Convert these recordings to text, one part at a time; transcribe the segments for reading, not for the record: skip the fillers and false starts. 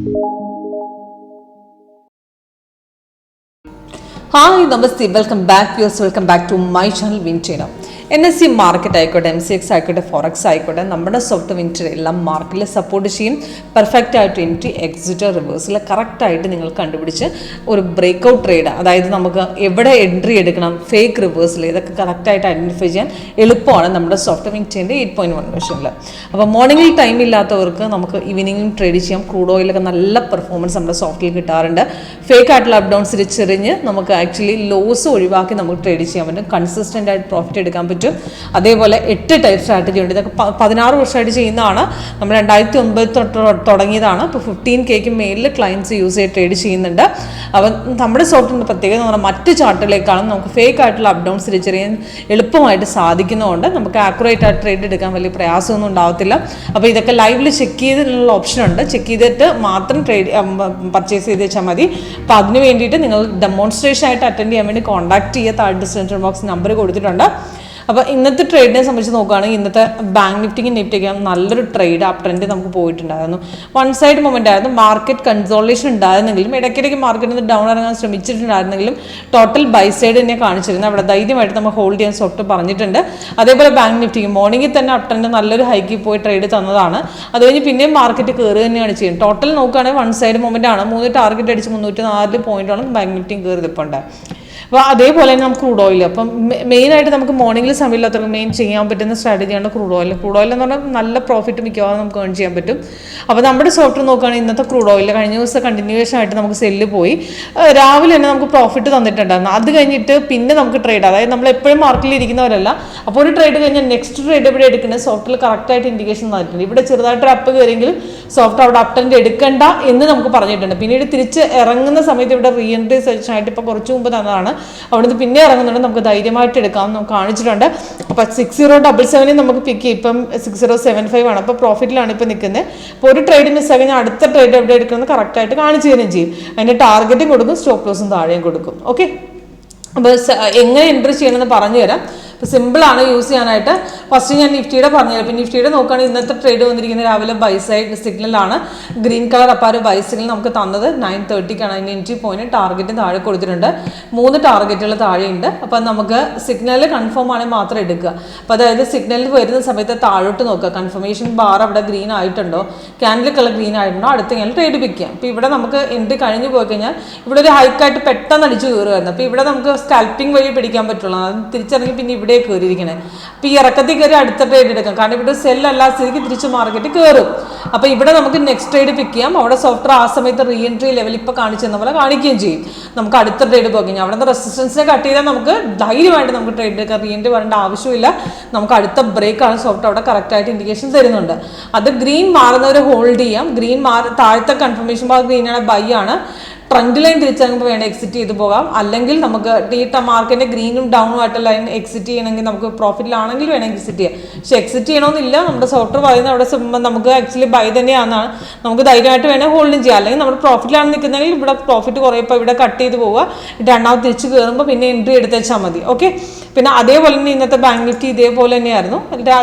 Hi, Namaste. Welcome back to my channel Vinchina. NSE market ആയിക്കോട്ടെ, MCX ആയിക്കോട്ടെ, forex ആയിക്കോട്ടെ, നമ്മുടെ സോഫ്റ്റ് വിൻറ്റർ എല്ലാം മാർക്കറ്റിൽ സപ്പോർട്ട് ചെയ്യും. പെർഫെക്റ്റ് ആയിട്ട് എൻട്രി, എക്സിറ്റ്, റിവേഴ്സിൽ കറക്റ്റായിട്ട് നിങ്ങൾ കണ്ടുപിടിച്ച് ഒരു ബ്രേക്ക്ഔട്ട് ട്രേഡ്, അതായത് നമുക്ക് എവിടെ എൻട്രി എടുക്കണം, ഫേക്ക് റിവേഴ്സിൽ, ഇതൊക്കെ കറക്റ്റായിട്ട് ഐഡൻറ്റിഫൈ ചെയ്യാൻ എളുപ്പമാണ് നമ്മുടെ സോഫ്റ്റ് വിൻറ്ററിൻ്റെ 8.1 വെർഷനിൽ. അപ്പോൾ മോർണിംഗിൽ ടൈം ഇല്ലാത്തവർക്ക് നമുക്ക് ഈവനിങ്ങിലും ട്രേഡ് ചെയ്യാം. ക്രൂഡ് ഓയിലൊക്കെ നല്ല പെർഫോമൻസ് നമ്മുടെ സോഫ്റ്റിൽ കിട്ടാറുണ്ട്. ഫേക്ക് ആയിട്ടുള്ള അപ് ഡൗൺസ് തിരിച്ചറിഞ്ഞ് നമുക്ക് ആക്ച്വലി ലോസ് ഒഴിവാക്കി നമുക്ക് ട്രേഡ് ചെയ്യാൻ പറ്റും. കൺസിസ്റ്റൻ്റ് ആയിട്ട് പ്രോഫിറ്റ് എടുക്കാൻ പറ്റും. അതേപോലെ 8 ടൈപ്പ് സ്ട്രാറ്റജി ഉണ്ട്. ഇതൊക്കെ 16 വർഷമായിട്ട് ചെയ്യുന്നതാണ്. നമ്മൾ 2009 തുടങ്ങിയതാണ്. ഇപ്പോൾ 15K മേലിൽ ക്ലയൻസ് യൂസ് ചെയ്ത് ട്രേഡ് ചെയ്യുന്നുണ്ട്. അപ്പം നമ്മുടെ സോഫ്റ്റിൻ്റെ പ്രത്യേകത എന്ന് പറഞ്ഞാൽ മറ്റ് ചാർട്ടിലേക്കാളും നമുക്ക് ഫേക്ക് ആയിട്ടുള്ള അപ് ഡൗൺസ് തിരിച്ചറിയാൻ എളുപ്പമായിട്ട് സാധിക്കുന്നതുകൊണ്ട് നമുക്ക് ആക്യുറേറ്റ് ആയിട്ട് ട്രേഡ് എടുക്കാൻ വലിയ പ്രയാസമൊന്നും ഉണ്ടാവത്തില്ല. അപ്പോൾ ഇതൊക്കെ ലൈവിൽ ചെക്ക് ചെയ്തിട്ടുള്ള ഓപ്ഷൻ ഉണ്ട്. ചെക്ക് ചെയ്തിട്ട് മാത്രം ട്രേഡ് പർച്ചേസ് ചെയ്ത് വെച്ചാൽ മതി. അപ്പോൾ അതിന് വേണ്ടിയിട്ട് നിങ്ങൾ ഡെമോൺസ്ട്രേഷൻ ആയിട്ട് അറ്റൻഡ് ചെയ്യാൻ വേണ്ടി കോൺടാക്ട് ചെയ്യുക. താഴെ ഡിസ്ക്രിപ്ഷൻ ബോക്സ് നമ്പർ കൊടുത്തിട്ടുണ്ട്. അപ്പോൾ ഇന്നത്തെ ട്രേഡിനെ സംബന്ധിച്ച് നോക്കുകയാണെങ്കിൽ ഇന്നത്തെ ബാങ്ക് നിഫ്റ്റിക്കും നിഫ്റ്റിക്കും നല്ലൊരു ട്രേഡ് അപ് ട്രെൻഡ് നമുക്ക് പോയിട്ടുണ്ടായിരുന്നു. വൺ സൈഡ് മൊമെൻ്റ് ആയിരുന്നു. മാർക്കറ്റ് കൺസോളിഡേഷൻ ഉണ്ടായിരുന്നെങ്കിലും ഇടയ്ക്കിടയ്ക്ക് മാർക്കറ്റിൽ നിന്ന് ഡൗൺ ഇറങ്ങാൻ ശ്രമിച്ചിട്ടുണ്ടായിരുന്നെങ്കിലും ടോട്ടൽ ബൈ സൈഡ് തന്നെ കാണിച്ചിരുന്നത്. അവിടെ ധൈര്യമായിട്ട് നമ്മൾ ഹോൾഡ് ചെയ്യാൻ സോഫ്റ്റ് പറഞ്ഞിട്ടുണ്ട്. അതേപോലെ ബാങ്ക് നിഫ്റ്റിക്ക് മോർണിംഗിൽ തന്നെ അപ് ട്രെൻഡ് നല്ലൊരു ഹൈക്കിൽ പോയി ട്രേഡ് തന്നതാണ്. അത് കഴിഞ്ഞ് പിന്നെയും മാർക്കറ്റ് കയറി തന്നെയാണ് ചെയ്യുന്നത്. ടോട്ടൽ നോക്കുകയാണെങ്കിൽ വൺ സൈഡ് മൊമെൻ്റ് ആണ്. 3 ടാർഗറ്റ് അടിച്ച് 304 പോയിന്റാണ് ബാങ്ക് നിഫ്റ്റിയും കയറി നിൽപ്പുണ്ട്. അപ്പോൾ അതേപോലെ തന്നെ നമുക്ക് ക്രൂഡ് ഓയിൽ, അപ്പം മെയിനായിട്ട് നമുക്ക് മോർണിംഗിൽ സമയമില്ലാത്തവർക്ക് മെയിൻ ചെയ്യാൻ പറ്റുന്ന സ്ട്രാറ്റജിയാണ് ക്രൂഡ് ഓയിൽ. ക്രൂഡ് ഓയിൽ എന്ന് പറഞ്ഞാൽ നല്ല പ്രോഫിറ്റ് മിക്കവാറും നമുക്ക് ഏൺ ചെയ്യാൻ പറ്റും. അപ്പോൾ നമ്മുടെ സോഫ്റ്റ് നോക്കുകയാണെങ്കിൽ ഇന്നത്തെ ക്രൂഡ് ഓയിൽ കഴിഞ്ഞ ദിവസം കണ്ടിന്യൂവേഷൻ ആയിട്ട് നമുക്ക് സെല്ല് പോയി. രാവിലെ തന്നെ നമുക്ക് പ്രോഫിറ്റ് തന്നിട്ടുണ്ടായിരുന്നു. അത് കഴിഞ്ഞിട്ട് പിന്നെ നമുക്ക് ട്രേഡ്, അതായത് നമ്മൾ എപ്പോഴും മാർക്കറ്റിൽ ഇരിക്കുന്നവരല്ല. അപ്പോൾ ഒരു ട്രേഡ് കഴിഞ്ഞാൽ നെക്സ്റ്റ് ട്രേഡ് ഇവിടെ എടുക്കുന്നത് സോഫ്റ്റിൽ കറക്റ്റായിട്ട് ഇൻഡിക്കേഷൻ തന്നിട്ടുണ്ട്. ഇവിടെ ചെറുതായിട്ട് അപ്പ് കയറിയെങ്കിലും സോഫ്റ്റ് അവിടെ അപ് ട്രെൻഡ് എടുക്കണ്ട എന്ന് നമുക്ക് പറഞ്ഞിട്ടുണ്ട്. പിന്നീട് തിരിച്ച് ഇറങ്ങുന്ന സമയത്ത് ഇവിടെ റീ എൻട്രി സെഷൻ ആയിട്ട് ഇപ്പോൾ കുറച്ച് മുമ്പ് തന്നതാണ്. അവിടുന്ന് പിന്നെ ഇറങ്ങുന്നുണ്ട്. നമുക്ക് ധൈര്യമായിട്ട് എടുക്കാം നമുക്ക് കാണിച്ചിട്ടുണ്ട്. അപ്പോൾ 6077 നമുക്ക് പിക്ക് ചെയ്യും. ഇപ്പം 6075 ആണ്. അപ്പോൾ പ്രോഫിറ്റിലാണ് ഇപ്പോൾ നിൽക്കുന്നത്. അപ്പോൾ ഒരു ട്രേഡ് മിസ് കഴിഞ്ഞാൽ അടുത്ത ട്രേഡ് എവിടെ എടുക്കുന്നത് കറക്റ്റായിട്ട് കാണിച്ചു തരുകയും ചെയ്യും. അതിൻ്റെ ടാർഗറ്റും കൊടുക്കും, സ്റ്റോപ്പ് ലോസും താഴെയും കൊടുക്കും. ഓക്കെ, അപ്പോൾ എങ്ങനെ എൻട്രി ചെയ്യണമെന്ന് പറഞ്ഞു തരാം. ഇപ്പോൾ സിമ്പിളാണ് യൂസ് ചെയ്യാനായിട്ട്. ഫസ്റ്റ് ഞാൻ നിഫ്റ്റിയുടെ പറഞ്ഞുതരാം. ഇപ്പോൾ നിഫ്റ്റിയുടെ നോക്കുകയാണെങ്കിൽ ഇന്നത്തെ ട്രേഡ് വന്നിരിക്കുന്നത് രാവിലെ ബൈ സൈഡ് സിഗ്നലാണ്. ഗ്രീൻ കളർ അപ്പാറ് ബൈ സിഗ്നൽ നമുക്ക് തന്നത് 9:30ക്കാണ്. അതിന് എൻട്രി പോയിന്റ് ടാർഗറ്റ് താഴെ കൊടുത്തിട്ടുണ്ട്. 3 ടാർഗറ്റുകൾ താഴെയുണ്ട്. അപ്പം നമുക്ക് സിഗ്നൽ കൺഫേം ആണെങ്കിൽ മാത്രം എടുക്കുക. അപ്പോൾ അതായത് സിഗ്നലിൽ വരുന്ന സമയത്ത് താഴോട്ട് നോക്കുക. കൺഫർമേഷൻ ബാർ അവിടെ ഗ്രീൻ ആയിട്ടുണ്ടോ, ക്യാൻഡിൽ കളർ ഗ്രീൻ ആയിട്ടുണ്ടോ, അടുത്ത് ഞാൻ ട്രേഡ് പിക്ക് ചെയ്യാം. അപ്പോൾ ഇവിടെ നമുക്ക് എൻട്രി കഴിഞ്ഞ് പോയി കഴിഞ്ഞാൽ ഇവിടെ ഒരു ഹൈക്കായിട്ട് പെട്ടെന്ന് അടിച്ച് കയറുമായിരുന്നു. അപ്പോൾ ഇവിടെ നമുക്ക് സ്കാൽപ്പിംഗ് വഴി പിടിക്കാൻ പറ്റുള്ളൂ. അത് തിരിച്ചറിഞ്ഞ് പിന്നെ ഇവിടെ കയറിയിരിക്കണേ. അപ്പോൾ ഈ ഇറക്കത്തിൽ കയറി അടുത്ത ട്രേഡ് എടുക്കാം. കാരണം ഇവിടെ സെല്ലല്ല, സ്ഥിതിക്ക് തിരിച്ച് മാർക്കറ്റ് കയറും. അപ്പോൾ ഇവിടെ നമുക്ക് നെക്സ്റ്റ് ട്രേഡ് പിക്ക് ചെയ്യാം. അവിടെ സോഫ്റ്റ്വെയർ ആ സമയത്ത് റീ എൻട്രി ലെവൽ ഇപ്പോൾ കാണിച്ചെന്ന പോലെ കാണിക്കുകയും ചെയ്യും. നമുക്ക് അടുത്ത ട്രേഡ് പോയി കഴിഞ്ഞാൽ അവിടെ നിന്ന് റെസിസ്റ്റൻസിനെ കട്ട് ചെയ്താൽ നമുക്ക് ധൈര്യമായിട്ട് നമുക്ക് ട്രേഡ് എടുക്കാം. റീ എൻട്രി വരേണ്ട ആവശ്യമില്ല. നമുക്ക് അടുത്ത ബ്രേക്കാണ് സോഫ്റ്റ് അവിടെ കറക്റ്റായിട്ട് ഇൻഡിക്കേഷൻ തരുന്നുണ്ട്. അത് ഗ്രീൻ മാറുന്നവരെ ഹോൾഡ് ചെയ്യാം. ഗ്രീൻ താഴത്തെ കൺഫർമേഷൻ ബാർ ഗ്രീനാണ്, ബൈ ആണ്. ട്രെൻഡ് ലൈൻ തിരിച്ചറിയുമ്പോൾ വേണം എക്സിറ്റ് ചെയ്ത് പോകാം. അല്ലെങ്കിൽ നമുക്ക് മാർക്കറ്റിന്റെ ഗ്രീനും ഡൗണും ആയിട്ട് ലൈൻ എക്സിറ്റ് ചെയ്യണമെങ്കിൽ നമുക്ക് പ്രോഫിറ്റിലാണെങ്കിൽ വേണം എക്സിറ്റ് ചെയ്യാം. പക്ഷെ എക്സിറ്റ് ചെയ്യണമെന്നില്ല. നമ്മുടെ സോഫ്റ്റ്വെയർ പറയുന്നത് അവിടെ നമുക്ക് ആക്ച്വലി ബൈ തന്നെയാണെന്നാണ്. നമുക്ക് ധൈര്യമായിട്ട് വേണേൽ ഹോൾഡും ചെയ്യാം. അല്ലെങ്കിൽ നമ്മുടെ പ്രോഫിറ്റിലാണ് നിൽക്കുന്നതെങ്കിൽ ഇവിടെ പ്രോഫിറ്റ് കുറയപ്പോൾ ഇവിടെ കട്ട് ചെയ്ത് പോവുക. രണ്ടാമത് തിരിച്ച് കയറുമ്പോൾ പിന്നെ എൻട്രി എടുത്ത് വെച്ചാൽ മതി. ഓക്കെ, പിന്നെ അതേപോലെ തന്നെ ഇന്നത്തെ ബാങ്ക് നിഫ്റ്റി ഇതേപോലെ തന്നെയായിരുന്നു.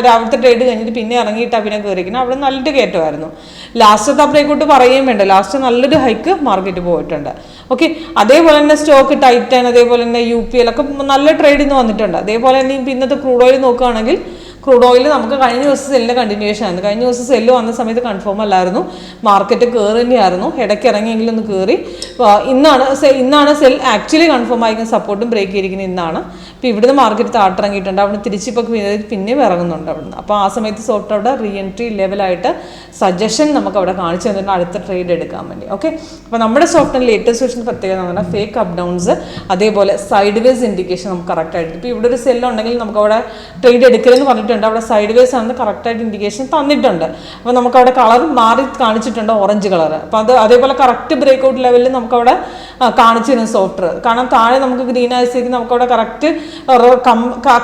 രാവിലത്തെ ട്രേഡ് കഴിഞ്ഞിട്ട് പിന്നെ ഇറങ്ങിയിട്ടാണ് പിന്നെ കയറിയിരിക്കുന്നത്. അവിടെ നല്ലൊരു കയറ്റമായിരുന്നു. ലാസ്റ്റത്തെ ബ്രേക്കൗട്ട് പറയുകയും വേണ്ട. ലാസ്റ്റ് നല്ലൊരു ഹൈക്ക് മാർക്കറ്റ് പോയിട്ടുണ്ട്. ഓക്കെ, അതേപോലെ തന്നെ സ്റ്റോക്ക് ടൈറ്റൻ, അതേപോലെ തന്നെ UPL ഒക്കെ നല്ല ട്രേഡിന്ന് വന്നിട്ടുണ്ട്. അതേപോലെ തന്നെ ഇന്നത്തെ ക്രൂഡ് ഓയിൽ നോക്കുകയാണെങ്കിൽ ക്രൂഡ് ഓയിൽ നമുക്ക് കഴിഞ്ഞ ദിവസം സെല്ലിൻ്റെ കണ്ടിന്യൂഷൻ ആയിരുന്നു. കഴിഞ്ഞ ദിവസം സെല്ല് വന്ന സമയത്ത് കൺഫേം അല്ലായിരുന്നു. മാർക്കറ്റ് കയറി തന്നെയായിരുന്നു. ഇടയ്ക്ക് ഇറങ്ങിയെങ്കിലും ഒന്ന് കയറി. ഇന്നാണ് സെൽ ആക്ച്വലി കൺഫേം ആയിരിക്കും. സപ്പോർട്ടും ബ്രേക്ക് ചെയ്തിരിക്കുന്നത് ഇന്നാണ്. ഇപ്പോൾ ഇവിടുന്ന് മാർക്കറ്റ് താട്ടിറങ്ങിയിട്ടുണ്ട്. അവിടെ തിരിച്ചിപ്പോൾ പിന്നെയും ഇറങ്ങുന്നുണ്ട് അവിടുന്ന്. അപ്പോൾ ആ സമയത്ത് സോർട്ട് അവിടെ റീ എൻട്രി ലെവലായിട്ട് സജഷൻ നമുക്ക് അവിടെ കാണിച്ചു തന്നിട്ടുണ്ട് അടുത്ത ട്രേഡ് എടുക്കാൻ വേണ്ടി. ഓക്കെ, അപ്പോൾ നമ്മുടെ സോഫ്റ്റ്വെയർ ലേറ്റസ്റ്റ് വെർഷൻ പ്രത്യേകത എന്ന് പറഞ്ഞാൽ ഫേക്ക് അപ് ഡൗൺസ്, അതേപോലെ സൈഡ് വേസ് ഇൻഡിക്കേഷൻ നമുക്ക് കറക്റ്റായിട്ട്. ഇപ്പോൾ ഇവിടെ ഒരു സെല്ലുണ്ടെങ്കിൽ നമുക്ക് അവിടെ ട്രേഡ് എടുക്കലെന്ന് പറഞ്ഞിട്ട് അവിടെ സൈഡ് വേസ് ആണെന്ന് കറക്റ്റായിട്ട് ഇൻഡിക്കേഷൻ തന്നിട്ടുണ്ട്. അപ്പോൾ നമുക്ക് അവിടെ കളർ മാറി കാണിച്ചിട്ടുണ്ട്, ഓറഞ്ച് കളർ. അപ്പോൾ അതേപോലെ കറക്റ്റ് ബ്രേക്ക്ഔട്ട് ലെവലിൽ നമുക്കവിടെ കാണിച്ചിരുന്നു സോഫ്റ്റ്വെയർ. കാരണം താഴെ നമുക്ക് ഗ്രീൻ ആയതിലേക്ക് നമുക്കവിടെ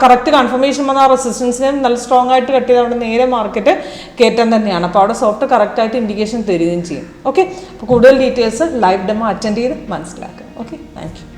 കറക്റ്റ് കൺഫർമേഷൻ വന്ന റെസിസ്റ്റൻസിനെ നല്ല സ്ട്രോങ് ആയിട്ട് കട്ട് ചെയ്ത് അവിടെ നേരെ മാർക്കറ്റ് കയറ്റം തന്നെയാണ്. അപ്പോൾ അവിടെ സോഫ്റ്റ്വെയർ കറക്റ്റായിട്ട് ഇൻഡിക്കേഷൻ തരികയും ചെയ്യും. ഓക്കെ, അപ്പോൾ കൂടുതൽ ഡീറ്റെയിൽസ് ലൈവ് ഡെമോ അറ്റൻഡ് ചെയ്ത് മനസ്സിലാക്കുക. Okay, thank you.